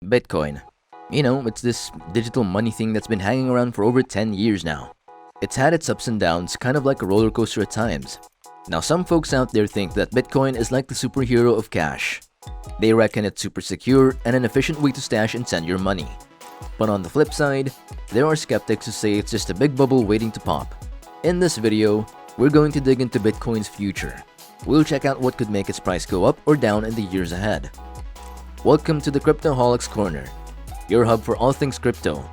Bitcoin. You know, it's this digital money thing that's been hanging around for over 10 years now. It's had its ups and downs, kind of like a roller coaster at times. Now, some folks out there think that Bitcoin is like the superhero of cash. They reckon it's super secure and an efficient way to stash and send your money. But on the flip side, there are skeptics who say it's just a big bubble waiting to pop. In this video, we're going to dig into Bitcoin's future. We'll check out what could make its price go up or down in the years ahead. Welcome to the Cryptoholics Corner, your hub for all things crypto.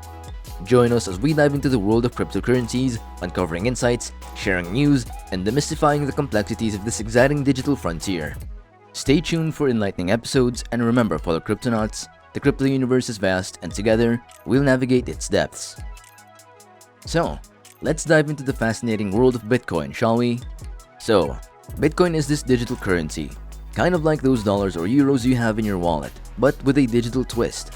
Join us as we dive into the world of cryptocurrencies, uncovering insights, sharing news, and demystifying the complexities of this exciting digital frontier. Stay tuned for enlightening episodes, and remember, fellow cryptonauts, the crypto universe is vast, and together, we'll navigate its depths. So, let's dive into the fascinating world of Bitcoin, shall we? So, Bitcoin is this digital currency, kind of like those dollars or euros you have in your wallet, but with a digital twist.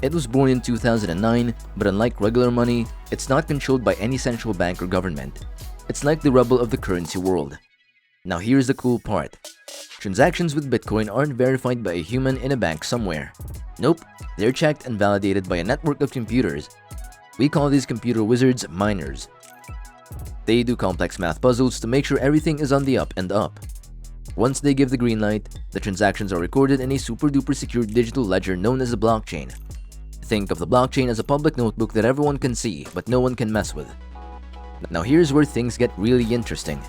It was born in 2009, but unlike regular money, it's not controlled by any central bank or government. It's like the rebel of the currency world. Now here's the cool part. Transactions with Bitcoin aren't verified by a human in a bank somewhere. Nope, they're checked and validated by a network of computers. We call these computer wizards miners. They do complex math puzzles to make sure everything is on the up and up. Once they give the green light, the transactions are recorded in a super-duper secure digital ledger known as a blockchain. Think of the blockchain as a public notebook that everyone can see, but no one can mess with. Now here's where things get really interesting.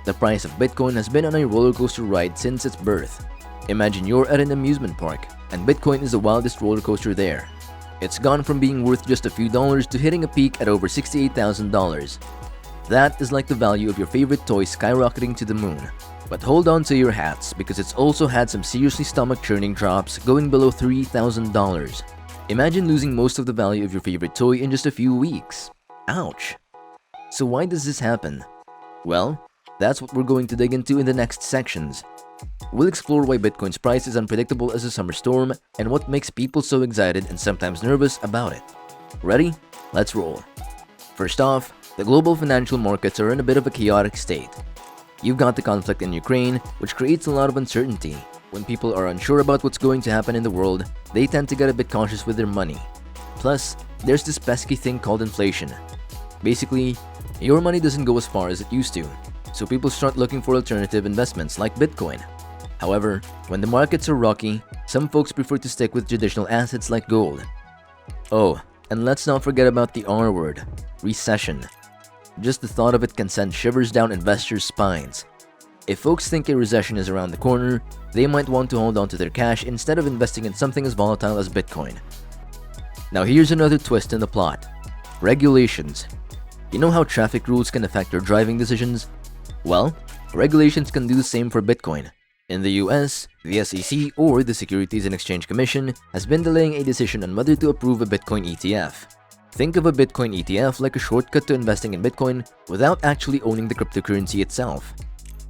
The price of Bitcoin has been on a roller coaster ride since its birth. Imagine you're at an amusement park, and Bitcoin is the wildest roller coaster there. It's gone from being worth just a few dollars to hitting a peak at over $68,000. That is like the value of your favorite toy skyrocketing to the moon. But hold on to your hats, because it's also had some seriously stomach-churning drops, going below $3,000. Imagine losing most of the value of your favorite toy in just a few weeks. Ouch. So why does this happen? Well, that's what we're going to dig into in the next sections. We'll explore why Bitcoin's price is unpredictable as a summer storm and what makes people so excited and sometimes nervous about it. Ready? Let's roll. First off, the global financial markets are in a bit of a chaotic state. You've got the conflict in Ukraine, which creates a lot of uncertainty. When people are unsure about what's going to happen in the world, they tend to get a bit cautious with their money. Plus, there's this pesky thing called inflation. Basically, your money doesn't go as far as it used to, so people start looking for alternative investments like Bitcoin. However, when the markets are rocky, some folks prefer to stick with traditional assets like gold. Oh, and let's not forget about the R word, recession. Just the thought of it can send shivers down investors' spines. If folks think a recession is around the corner, they might want to hold on to their cash instead of investing in something as volatile as Bitcoin. Now here's another twist in the plot. Regulations. You know how traffic rules can affect your driving decisions? Well, regulations can do the same for Bitcoin. In the US, the SEC, or the Securities and Exchange Commission, has been delaying a decision on whether to approve a Bitcoin ETF. Think of a Bitcoin ETF like a shortcut to investing in Bitcoin without actually owning the cryptocurrency itself.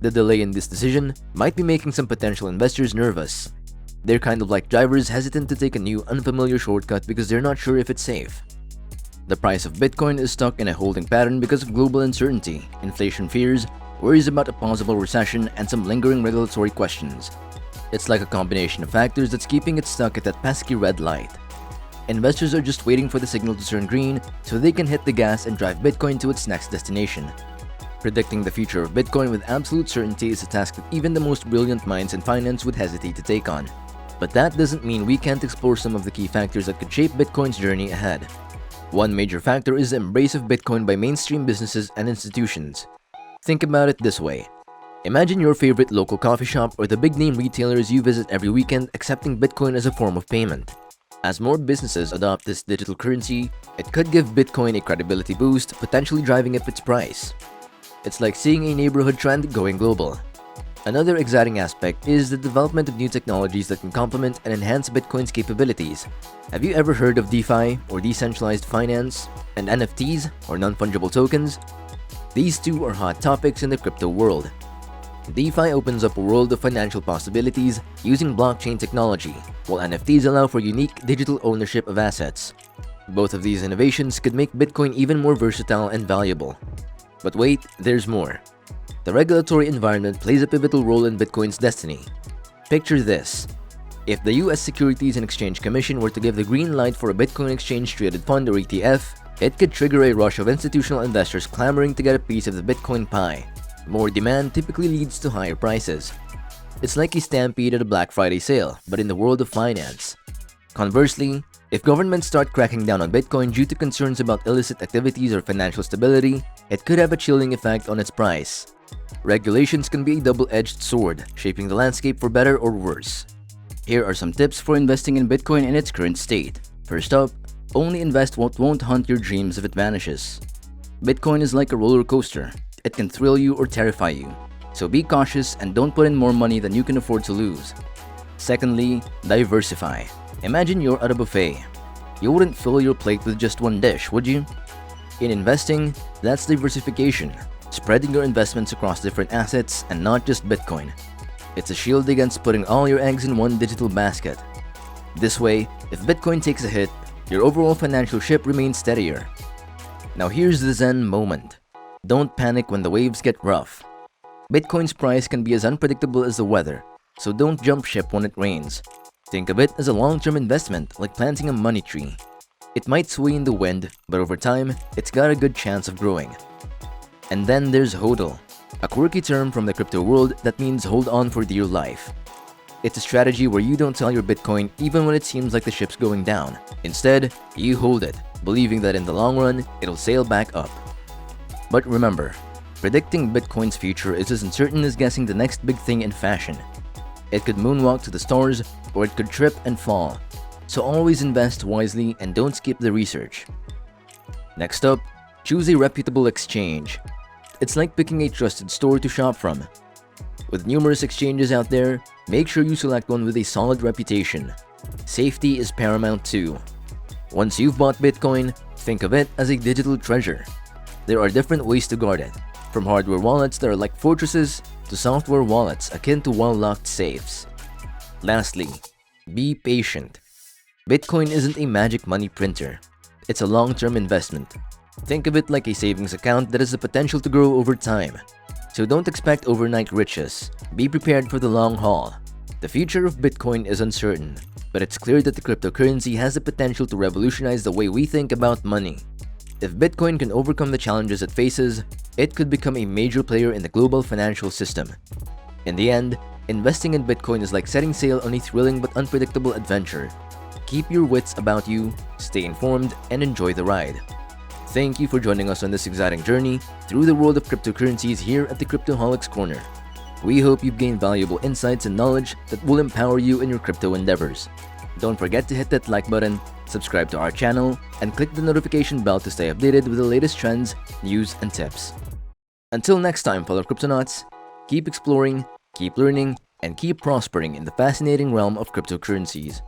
The delay in this decision might be making some potential investors nervous. They're kind of like drivers hesitant to take a new, unfamiliar shortcut because they're not sure if it's safe. The price of Bitcoin is stuck in a holding pattern because of global uncertainty, inflation fears, worries about a possible recession, and some lingering regulatory questions. It's like a combination of factors that's keeping it stuck at that pesky red light. Investors are just waiting for the signal to turn green so they can hit the gas and drive Bitcoin to its next destination. Predicting the future of Bitcoin with absolute certainty is a task that even the most brilliant minds in finance would hesitate to take on. But that doesn't mean we can't explore some of the key factors that could shape Bitcoin's journey ahead. One major factor is the embrace of Bitcoin by mainstream businesses and institutions. Think about it this way. Imagine your favorite local coffee shop or the big-name retailers you visit every weekend accepting Bitcoin as a form of payment. As more businesses adopt this digital currency, it could give Bitcoin a credibility boost, potentially driving up its price. It's like seeing a neighborhood trend going global. Another exciting aspect is the development of new technologies that can complement and enhance Bitcoin's capabilities. Have you ever heard of DeFi, or decentralized finance, and NFTs, or non-fungible tokens? These two are hot topics in the crypto world. DeFi opens up a world of financial possibilities using blockchain technology, while NFTs allow for unique digital ownership of assets. Both of these innovations could make Bitcoin even more versatile and valuable. But wait, there's more. The regulatory environment plays a pivotal role in Bitcoin's destiny. Picture this. If the US Securities and Exchange Commission were to give the green light for a Bitcoin exchange-traded fund or ETF, it could trigger a rush of institutional investors clamoring to get a piece of the Bitcoin pie. More demand typically leads to higher prices. It's like a stampede at a Black Friday sale, but in the world of finance. Conversely, if governments start cracking down on Bitcoin due to concerns about illicit activities or financial stability, it could have a chilling effect on its price. Regulations can be a double-edged sword, shaping the landscape for better or worse. Here are some tips for investing in Bitcoin in its current state. First up, only invest what won't haunt your dreams if it vanishes. Bitcoin is like a roller coaster. It can thrill you or terrify you. So be cautious and don't put in more money than you can afford to lose. Secondly, diversify. Imagine you're at a buffet. You wouldn't fill your plate with just one dish, would you? In investing, that's diversification, spreading your investments across different assets and not just Bitcoin. It's a shield against putting all your eggs in one digital basket. This way, if Bitcoin takes a hit, your overall financial ship remains steadier. Now here's the Zen moment. Don't panic when the waves get rough. Bitcoin's price can be as unpredictable as the weather, so don't jump ship when it rains. Think of it as a long-term investment, like planting a money tree. It might sway in the wind, but over time, it's got a good chance of growing. And then there's HODL, a quirky term from the crypto world that means hold on for dear life. It's a strategy where you don't sell your Bitcoin even when it seems like the ship's going down. Instead, you hold it, believing that in the long run, it'll sail back up. But remember, predicting Bitcoin's future is as uncertain as guessing the next big thing in fashion. It could moonwalk to the stars, or it could trip and fall. So always invest wisely and don't skip the research. Next up, choose a reputable exchange. It's like picking a trusted store to shop from. With numerous exchanges out there, make sure you select one with a solid reputation. Safety is paramount too. Once you've bought Bitcoin, think of it as a digital treasure. There are different ways to guard it, from hardware wallets that are like fortresses to software wallets akin to well-locked safes. Lastly, be patient. Bitcoin isn't a magic money printer. It's a long-term investment. Think of it like a savings account that has the potential to grow over time. So don't expect overnight riches. Be prepared for the long haul. The future of Bitcoin is uncertain, but it's clear that the cryptocurrency has the potential to revolutionize the way we think about money. If Bitcoin can overcome the challenges it faces, it could become a major player in the global financial system. In the end, investing in Bitcoin is like setting sail on a thrilling but unpredictable adventure. Keep your wits about you, stay informed, and enjoy the ride. Thank you for joining us on this exciting journey through the world of cryptocurrencies here at the Cryptoholics Corner. We hope you've gained valuable insights and knowledge that will empower you in your crypto endeavors. Don't forget to hit that like button, subscribe to our channel, and click the notification bell to stay updated with the latest trends, news, and tips. Until next time, fellow cryptonauts, keep exploring, keep learning, and keep prospering in the fascinating realm of cryptocurrencies.